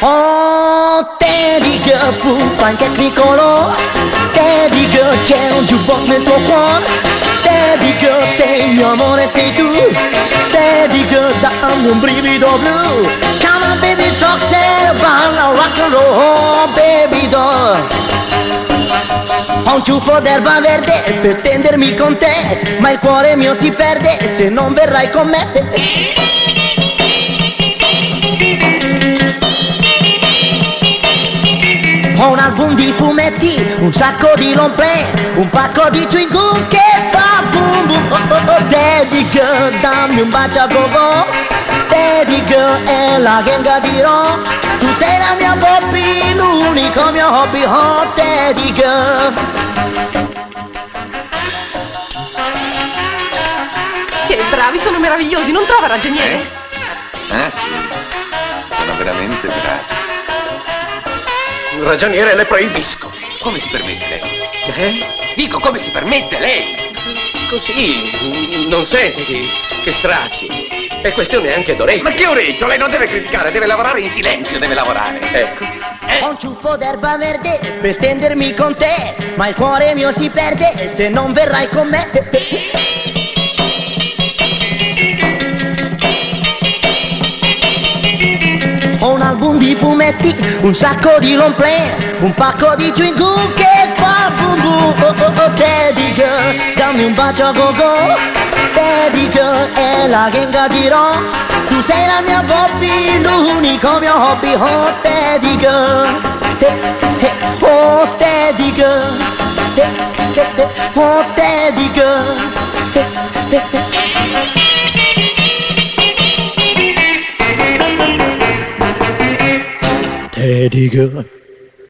Oh, Teddy girl, fuffa anche Niccolò. Teddy girl, c'è un jukebox nel tuo cuore. Teddy girl, sei il mio amore, sei tu. Teddy girl, dammi un brivido blu. Come on baby, soccer, balla rock and roll, oh, baby doll. Ho un ciuffo d'erba verde per stendermi con te, ma il cuore mio si perde se non verrai con me. Ho un album di fumetti, un sacco di long play, un pacco di chewing gum che fa boom boom. Oh oh oh, Teddy girl, dammi un bacio a go-go. Teddy girl è la gang di Ron. Tu sei la mia Bobby, l'unico mio hobby. Oh, Teddy girl. Che bravi, sono meravigliosi, non trova, ragioniere? Ah sì, sono veramente bravi. Ragioniere, le proibisco. Come si permette lei? Dico, come si permette lei? Così, non senti che strazi. È questione anche d'orecchio. Ma che orecchio? Lei non deve criticare, deve lavorare in silenzio, deve lavorare. Ecco. Ho un ciuffo d'erba verde per stendermi con te, ma il cuore mio si perde se non verrai con me. Ho un album di fumetti, un sacco di long play, un pacco di chewing gum che fa boom boom. Oh oh oh, Teddy girl, dammi un bacio a go-go. Teddy girl è la gang di Ron. Tu sei la mia Bobby, l'unico mio hobby. Oh, Teddy girl, oh, Teddy girl, oh, Teddy girl. Teddy girl.